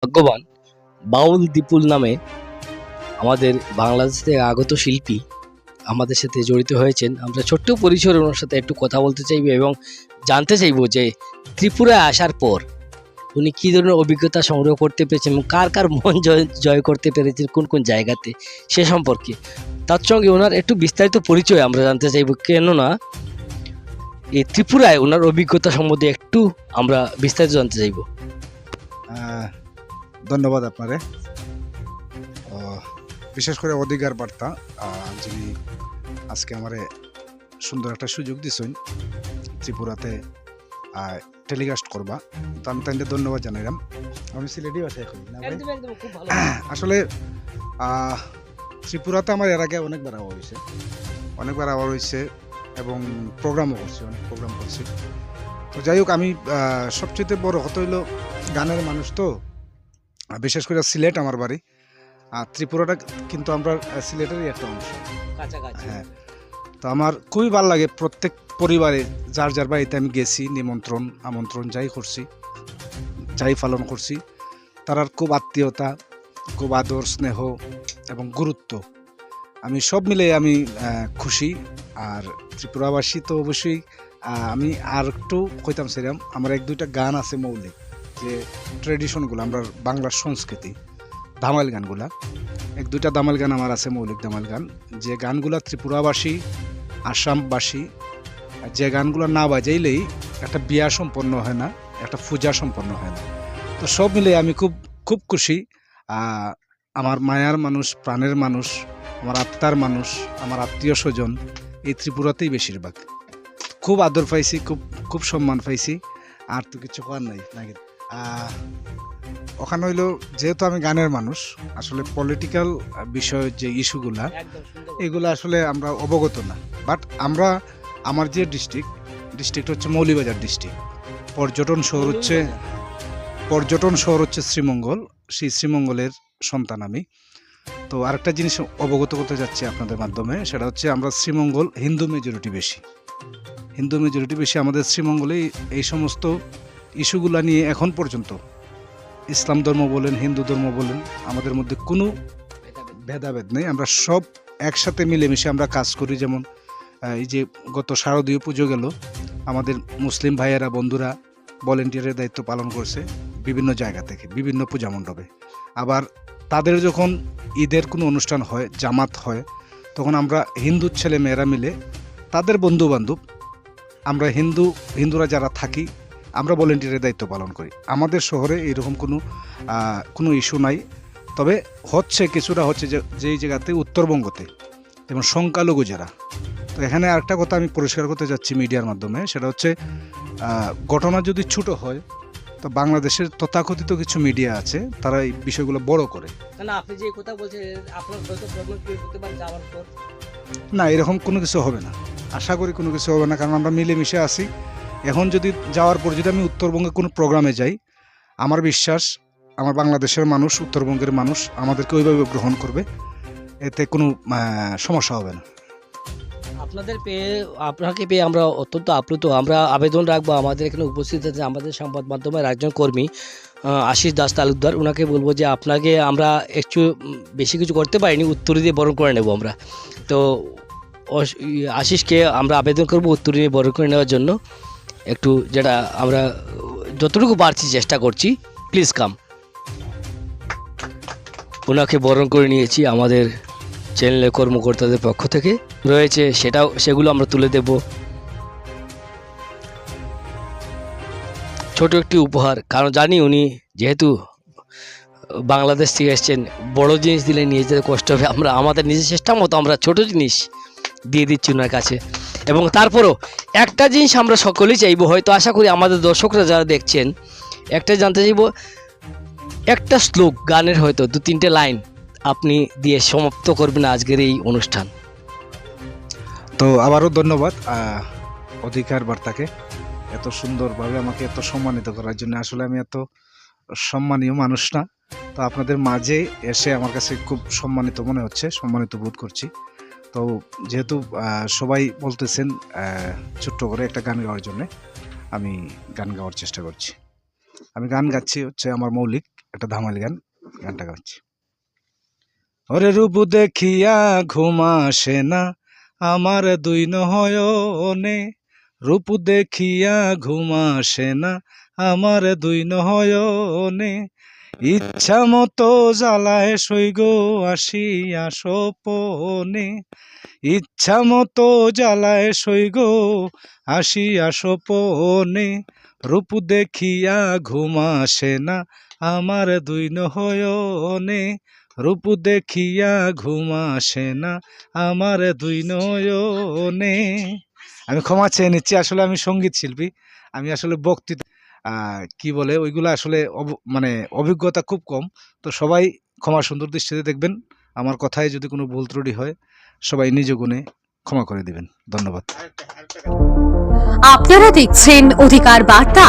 ভাগ্যবান বাউল দীপুল নামে আমাদের বাংলাদেশ থেকে আগত শিল্পী আমাদের সাথে জড়িত হয়েছেন। আমরা ছোট্ট পরিসরে ওনার সাথে একটু কথা বলতে চাইব এবং জানতে চাইব যে ত্রিপুরায় আসার পর উনি কী ধরনের অভিজ্ঞতা সংগ্রহ করতে পেরেছেন এবং কার কার মন জয় করতে পেরেছেন কোন কোন জায়গাতে, সে সম্পর্কে। তার সঙ্গে ওনার একটু বিস্তারিত পরিচয় আমরা জানতে চাইব, কেননা এই ত্রিপুরায় ওনার অভিজ্ঞতা সম্বন্ধে একটু আমরা বিস্তারিত জানতে চাইব। ধন্যবাদ আপনারে। বিশেষ করে অধিকার বার্তা যিনি আজকে আমারে সুন্দর একটা সুযোগ দিছেন ত্রিপুরাতে টেলিকাস্ট করবা, তো আমি তাইলে ধন্যবাদ জানাইলাম। আমি সিলেটি ভাষায় কই না ভাই। আসলে ত্রিপুরাতে আমার এর আগে অনেকবার আওয়া হয়েছে এবং প্রোগ্রামও করছি, অনেক প্রোগ্রাম করছি। তো যাই হোক, আমি সবচেয়ে বড় কথা হইলো গানের মানুষ, তো বিশেষ করে সিলেট আমার বাড়ি, আর ত্রিপুরাটা কিন্তু আমরা সিলেটেরই একটা অংশ। হ্যাঁ, তো আমার খুবই ভালো লাগে। প্রত্যেক পরিবারে যার যার বাড়িতে আমি গেছি, নিমন্ত্রণ আমন্ত্রণ যাই করছি, যাই পালন করছি, তার খুব আত্মীয়তা, খুব আদর স্নেহ এবং গুরুত্ব, আমি সব মিলে আমি খুশি। আর ত্রিপুরাবাসী তো অবশ্যই আমি আর একটু কইতাম সেরাম, আমার এক দুইটা গান আছে মৌলিক, যে ট্রেডিশনগুলো আমরা বাংলার সংস্কৃতি, ধামাইল গানগুলা, এক দুইটা দামাইল গান আমার আছে, মৌলিক দামাইল গান, যে গানগুলা ত্রিপুরাবাসী আসামবাসী, যে গানগুলো না বাজাইলেই একটা বিয়া সম্পন্ন হয় না, একটা পূজা সম্পন্ন হয় না। তো সব মিলে আমি খুব খুব খুশি। আমার মায়ার মানুষ, প্রাণের মানুষ, আমার আত্মার মানুষ, আমার আত্মীয় স্বজন এই ত্রিপুরাতেই বেশিরভাগ। খুব আদর পাইছি, খুব খুব সম্মান পাইছি। আর তো কিছু করার নাই নাকি। ওখানে হইলো, যেহেতু আমি গানের মানুষ, আসলে পলিটিক্যাল বিষয়ের যে ইস্যুগুলা, এগুলো আসলে আমরা অবগত না। বাট আমার যে ডিস্ট্রিক্ট হচ্ছে মৌলভীবাজার ডিস্ট্রিক্ট, পর্যটন শহর হচ্ছে শ্রীমঙ্গল, সেই শ্রীমঙ্গলের সন্তান আমি। তো আরেকটা জিনিস অবগত করতে যাচ্ছি আপনাদের মাধ্যমে, সেটা হচ্ছে আমরা শ্রীমঙ্গল হিন্দু মেজরিটি বেশি আমাদের শ্রীমঙ্গলে। এই সমস্ত ইস্যুগুলা নিয়ে এখন পর্যন্ত ইসলাম ধর্ম বলেন, হিন্দু ধর্ম বলেন, আমাদের মধ্যে কোনো ভেদাভেদ নেই। আমরা সব একসাথে মিলেমিশে আমরা কাজ করি। যেমন এই যে গত শারদীয় পুজো গেল, আমাদের মুসলিম ভাইয়েরা বন্ধুরা ভলেন্টিয়ারের দায়িত্ব পালন করছে বিভিন্ন জায়গা থেকে, বিভিন্ন পূজা মণ্ডপে। আবার তাদের যখন ঈদের কোনো অনুষ্ঠান হয়, জামাত হয়, তখন আমরা হিন্দু ছেলে মেয়েরা মিলে তাদের বন্ধু বান্ধব, আমরা হিন্দুরা যারা থাকি, আমরা ভলেন্টিয়ারের দায়িত্ব পালন করি। আমাদের শহরে এরকম কোনো ইস্যু নাই। তবে কিছুটা হচ্ছে যেই জায়গাতে উত্তরবঙ্গতে, যেমন সংখ্যালঘু যারা। তো এখানে আরেকটা কথা আমি পরিষ্কার করতে যাচ্ছি মিডিয়ার মাধ্যমে, সেটা হচ্ছে ঘটনা যদি ছোট হয়, তো বাংলাদেশের তথাকথিত কিছু মিডিয়া আছে, তারা এই বিষয়গুলো বড় করে। আপনি যে কথা বলছেন, না, এরকম কোনো কিছু হবে না, আশা করি কোনো কিছু হবে না, কারণ আমরা মিলেমিশে আছি। এখন যদি যাওয়ার পর যদি আমি উত্তরবঙ্গে কোনো প্রোগ্রামে যাই, আমার বিশ্বাস আমার বাংলাদেশের মানুষ, উত্তরবঙ্গের মানুষ আমাদেরকে ওইভাবে গ্রহণ করবে, এতে কোনো সমস্যা হবে না। আপনাকে পেয়ে আমরা অত্যন্ত আপ্লুত। আমরা আবেদন রাখবো, আমাদের এখানে উপস্থিত আছে আমাদের সংবাদ মাধ্যমের একজন কর্মী আশিস দাস তালুকদার, ওনাকে বলবো যে আপনাকে আমরা একটু বেশি কিছু করতে পারিনি, উত্তর দিয়ে বরণ করে নেব আমরা। তো আশিসকে আমরা আবেদন করবো উত্তর দিয়ে বরণ করে নেওয়ার জন্য, একটু যেটা আমরা যতটুকু পারছি চেষ্টা করছি, প্লিজ কাম। ওনাকে বরণ করে নিয়েছি আমাদের চ্যানেলের কর্মকর্তাদের পক্ষ থেকে রয়েছে, সেগুলো আমরা তুলে দেব। ছোট একটি উপহার, কারণ জানি উনি যেহেতু বাংলাদেশ থেকে এসছেন, বড় জিনিস দিলে নিয়ে যেতে কষ্ট হবে। আমরা আমাদের নিজের চেষ্টা মতো আমরা ছোট জিনিস দিয়ে দিচ্ছি ওনার কাছে। এবং তারপরও একটা জিনিস আমরা সকলেই চাইবো, হয়তো আশা করি আমাদের দর্শকরা যারা দেখছেন, একটা জানতে চাইব, একটা শ্লোক গানের হয়তো 2-3টে লাইন আপনি দিয়ে সমাপ্ত করবেন আজকের এই অনুষ্ঠান। তো আবারও ধন্যবাদ অধিকার বার্তাকে এত সুন্দরভাবে আমাকে এত সম্মানিত করার জন্য। আসলে আমি এত সম্মানীয় মানুষ না, তো আপনাদের মাঝে এসে আমার কাছে খুব সম্মানিত মনে হচ্ছে, সম্মানিত বোধ করছি। তো যেহেতু সবাই বলতেছেন ছোট্ট করে একটা গান গাওয়ার জন্য, আমি গান গাওয়ার চেষ্টা করছি। আমি গান গাচ্ছি হচ্ছে আমার মৌলিক একটা ধামালি গান, গানটা গাচ্ছি। ওরে রূপ দেখিয়া ঘুম আসে না আমার দুই নয়নে, রূপ দেখিয়া ঘুম আসে না আমার দুই নয়নে, ইচ্ছা মতো জ্বালায় সইগ আসিয়া সপনে, ইচ্ছা মতো জ্বালায় সইগ আসিয়া সপনে, রূপ দেখিয়া ঘুম আসে না আমার দুই নয়নে, রূপ দেখিয়া ঘুম আসে না আমার দুই নয়নে। আমি ক্ষমা চেয়ে নিচ্ছি, আসলে আমি সঙ্গীত শিল্পী, আমি আসলে বক্তৃতা কি বলে ওইগুলো আসলে মানে অভিজ্ঞতা খুব কম। তো সবাই ক্ষমা সুন্দর দৃষ্টিতে দেখবেন, আমার কথায় যদি কোনো ভুল ত্রুটি হয় সবাই নিজ গুণে ক্ষমা করে দিবেন। ধন্যবাদ। আপনারা দেখছেন অধিকার বার্তা।